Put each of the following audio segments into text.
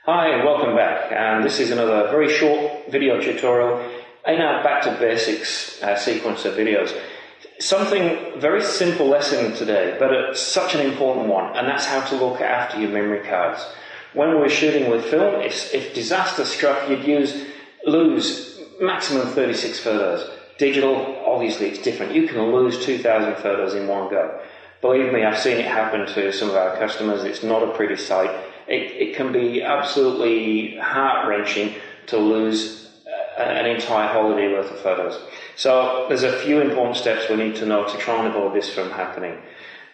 Hi and welcome back, and this is another very short video tutorial in our back to basics sequence of videos. Something very simple lesson today, but it's such an important one, and that's how to look after your memory cards. When we're shooting with film, if disaster struck, you'd lose maximum 36 photos. Digital, obviously it's different. You can lose 2,000 photos in one go. Believe me, I've seen it happen to some of our customers. It's not a pretty sight. It can be absolutely heart-wrenching to lose an entire holiday worth of photos. So there's a few important steps we need to know to try and avoid this from happening.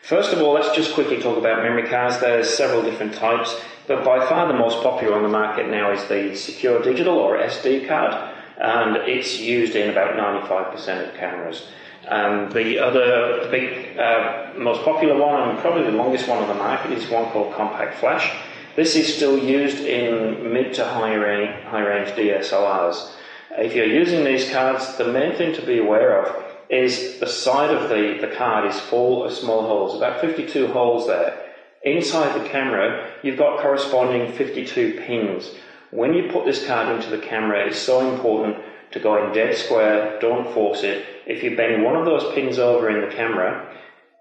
First of all, let's just quickly talk about memory cards. There's several different types, but by far the most popular on the market now is the secure digital or SD card, and it's used in about 95% of cameras. The other big, most popular one, and probably the longest one on the market, is one called compact flash. This is still used in mid to high range DSLRs. If you're using these cards, the main thing to be aware of is the side of the card is full of small holes, about 52 holes there. Inside the camera, you've got corresponding 52 pins. When you put this card into the camera, it's so important to go in dead square, don't force it. If you bend one of those pins over in the camera,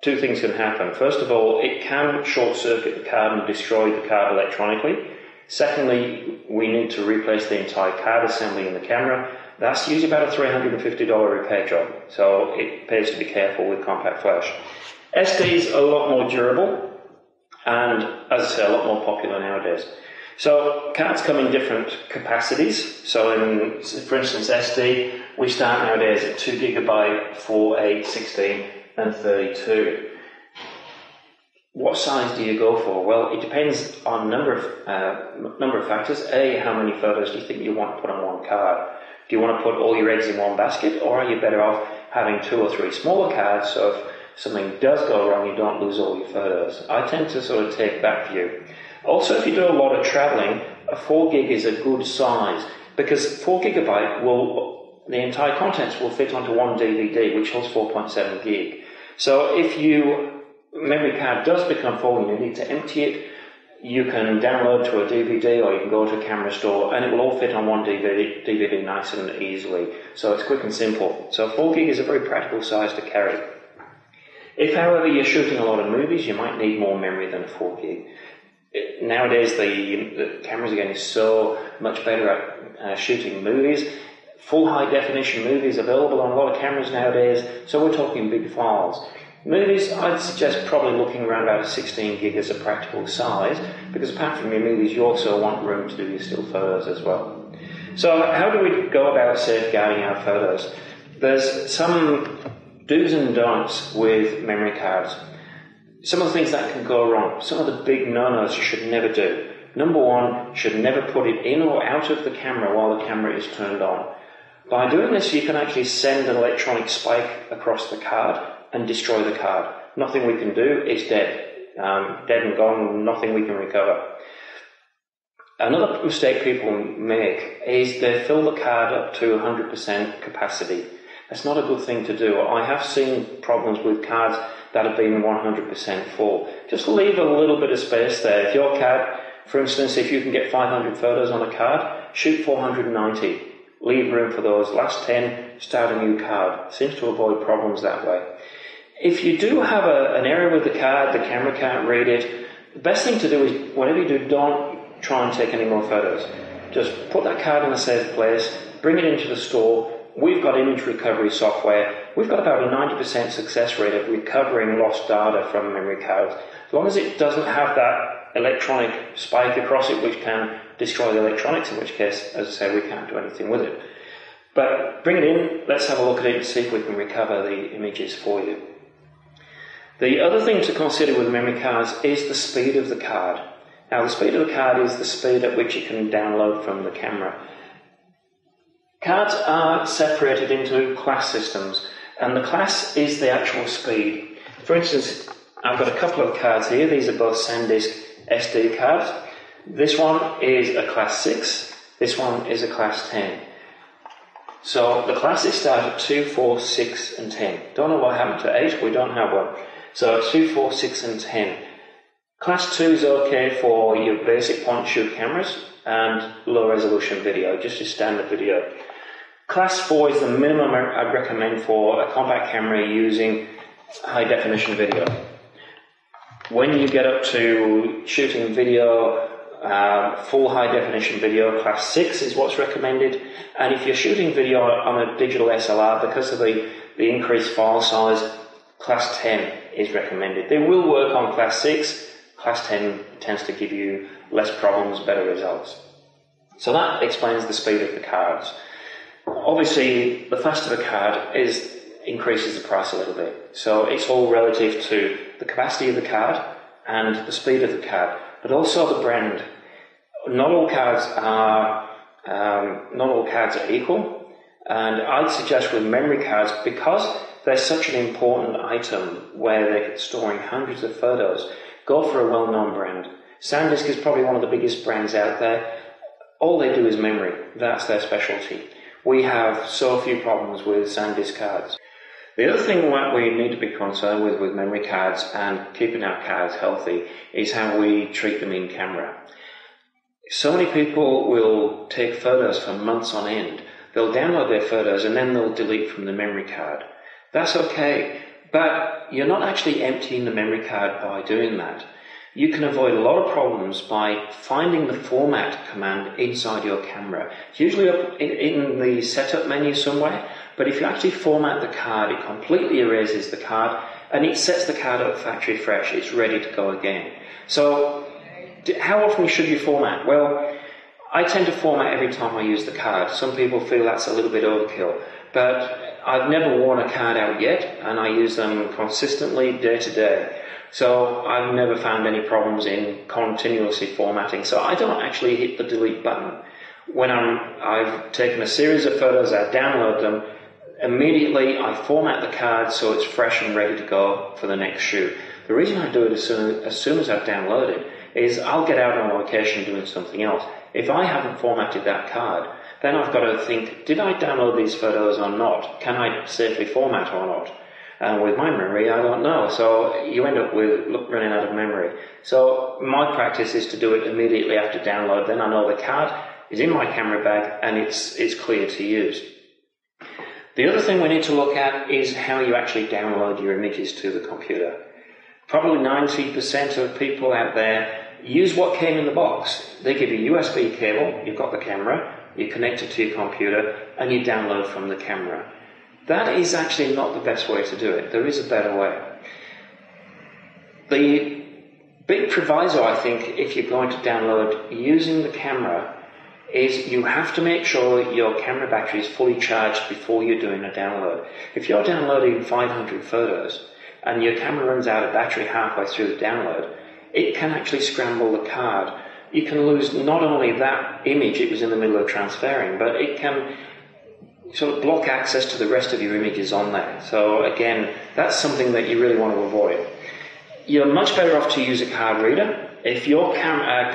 two things can happen. First of all, it can short-circuit the card and destroy the card electronically. Secondly, we need to replace the entire card assembly in the camera. That's usually about a $350 repair job, so it pays to be careful with compact flash. SDs are a lot more durable and, as I say, a lot more popular nowadays. So cards come in different capacities. So for instance, SD, we start nowadays at 2 GB, 4, 8, 16 and 32. What size do you go for? Well, it depends on a number of factors. A, how many photos do you think you want to put on one card? Do you want to put all your eggs in one basket, or are you better off having 2 or 3 smaller cards so if something does go wrong, you don't lose all your photos? I tend to sort of take that view. Also, if you do a lot of traveling, a 4 gig is a good size, because 4 GB the entire contents will fit onto one DVD, which holds 4.7 gig. So if your memory card does become full and you need to empty it, you can download to a DVD or you can go to a camera store and it will all fit on one DVD nice and easily. So it's quick and simple. So 4 gig is a very practical size to carry. If, however, you're shooting a lot of movies, you might need more memory than a 4 gig. Nowadays, the cameras are getting so much better at shooting movies. Full high definition movies available on a lot of cameras nowadays, so we're talking big files. Movies, I'd suggest probably looking around about a 16 gig as a practical size, because apart from your movies, you also want room to do your still photos as well. So how do we go about safeguarding our photos? There's some do's and don'ts with memory cards. Some of the things that can go wrong, some of the big no-nos you should never do. Number one, you should never put it in or out of the camera while the camera is turned on. By doing this, you can actually send an electronic spike across the card and destroy the card. Nothing we can do, it's dead. Dead and gone, nothing we can recover. Another mistake people make is they fill the card up to 100% capacity. That's not a good thing to do. I have seen problems with cards that have been 100% full. Just leave a little bit of space there. If your card, for instance, if you can get 500 photos on a card, shoot 490. Leave room for those last 10, start a new card. Seems to avoid problems that way. If you do have an error with the card, the camera can't read it, the best thing to do is, whatever you do, don't try and take any more photos. Just put that card in a safe place, bring it into the store. We've got image recovery software. We've got about a 90% success rate of recovering lost data from memory cards. As long as it doesn't have that electronic spike across it which can destroy the electronics, in which case, as I say, we can't do anything with it. But bring it in, let's have a look at it and see if we can recover the images for you. The other thing to consider with memory cards is the speed of the card. Now, the speed of the card is the speed at which it can download from the camera. Cards are separated into class systems, and the class is the actual speed. For instance, I've got a couple of cards here. These are both SanDisk SD cards. This one is a class 6. This one is a class 10. So the classes start at 2, 4, 6 and 10. Don't know what happened to 8. We don't have one. So 2, 4, 6 and 10. Class 2 is okay for your basic point-and-shoot cameras and low-resolution video, just your standard video. Class 4 is the minimum I'd recommend for a compact camera using high-definition video. When you get up to shooting video, full high-definition video, Class 6 is what's recommended. And if you're shooting video on a digital SLR, because of the increased file size, Class 10 is recommended. They will work on Class 6. Class 10 tends to give you less problems, better results. So that explains the speed of the cards. Obviously, the faster the card increases the price a little bit. So it's all relative to the capacity of the card and the speed of the card, but also the brand. Not all cards are equal, and I'd suggest with memory cards, because they're such an important item where they're storing hundreds of photos, go for a well-known brand. SanDisk is probably one of the biggest brands out there. All they do is memory. That's their specialty. We have so few problems with SanDisk cards. The other thing that we need to be concerned with memory cards and keeping our cards healthy is how we treat them in camera. So many people will take photos for months on end. They'll download their photos and then they'll delete from the memory card. That's okay, but you're not actually emptying the memory card by doing that. You can avoid a lot of problems by finding the format command inside your camera. It's usually up in the setup menu somewhere, but if you actually format the card, it completely erases the card and it sets the card up factory fresh. It's ready to go again. So how often should you format? Well, I tend to format every time I use the card. Some people feel that's a little bit overkill, but I've never worn a card out yet, and I use them consistently day to day. So I've never found any problems in continuously formatting. So I don't actually hit the delete button. When I've taken a series of photos, I download them, immediately I format the card so it's fresh and ready to go for the next shoot. The reason I do it as soon as I've downloaded is I'll get out on location doing something else. If I haven't formatted that card, then I've got to think, did I download these photos or not? Can I safely format or not? And with my memory, I don't know. So you end up with running out of memory. So my practice is to do it immediately after download. Then I know the card is in my camera bag and it's clear to use. The other thing we need to look at is how you actually download your images to the computer. Probably 90% of people out there use what came in the box. They give you a USB cable, you've got the camera, you connect it to your computer, and you download from the camera. That is actually not the best way to do it. There is a better way. The big proviso, I think, if you're going to download using the camera, is you have to make sure that your camera battery is fully charged before you're doing a download. If you're downloading 500 photos and your camera runs out of battery halfway through the download, it can actually scramble the card. You can lose not only that image it was in the middle of transferring, but it can sort of block access to the rest of your images on there. So again, that's something that you really want to avoid. You're much better off to use a card reader. If your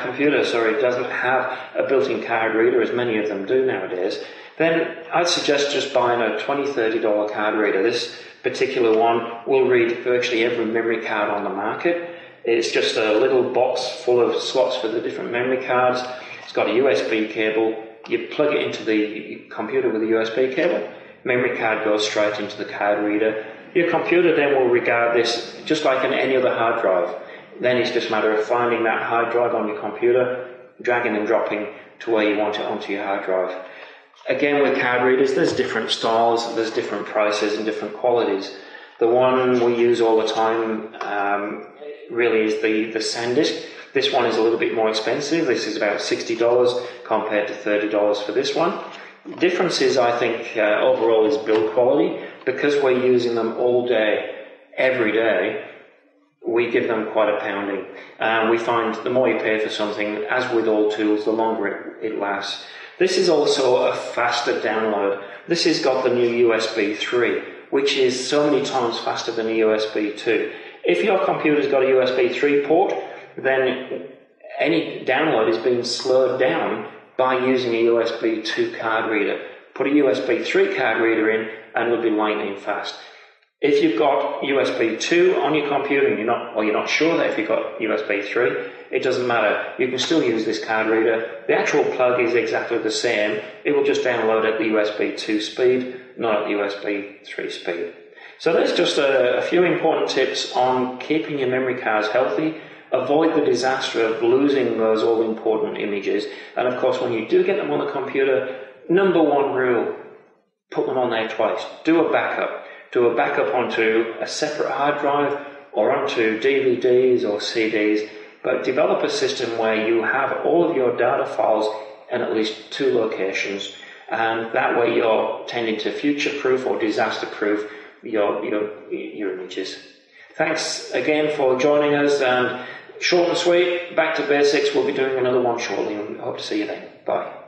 computer doesn't have a built-in card reader, as many of them do nowadays, then I'd suggest just buying a $20, $30 card reader. This particular one will read virtually every memory card on the market. It's just a little box full of slots for the different memory cards. It's got a USB cable. You plug it into the computer with a USB cable. Memory card goes straight into the card reader. Your computer then will regard this just like any other hard drive. Then it's just a matter of finding that hard drive on your computer, dragging and dropping to where you want it onto your hard drive. Again, with card readers, there's different styles, there's different prices and different qualities. The one we use all the time really is the SanDisk. This one is a little bit more expensive. This is about $60 compared to $30 for this one. The difference is, I think, overall is build quality. Because we're using them all day, every day, we give them quite a pounding. We find the more you pay for something, as with all tools, the longer it lasts. This is also a faster download. This has got the new USB 3, which is so many times faster than a USB 2. If your computer's got a USB 3 port, then any download is being slowed down by using a USB 2 card reader. Put a USB 3 card reader in and it'll be lightning fast. If you've got USB 2 on your computer and you're not sure that if you've got USB 3, it doesn't matter. You can still use this card reader. The actual plug is exactly the same. It will just download at the USB 2 speed, not at the USB 3 speed. So there's just a few important tips on keeping your memory cards healthy. Avoid the disaster of losing those all-important images. And of course, when you do get them on the computer, number one rule, put them on there twice. Do a backup. Do a backup onto a separate hard drive or onto DVDs or CDs, but develop a system where you have all of your data files in at least 2 locations, and that way you're tending to future-proof or disaster-proof your images. Thanks again for joining us, and short and sweet, back to basics. We'll be doing another one shortly, and we hope to see you then. Bye.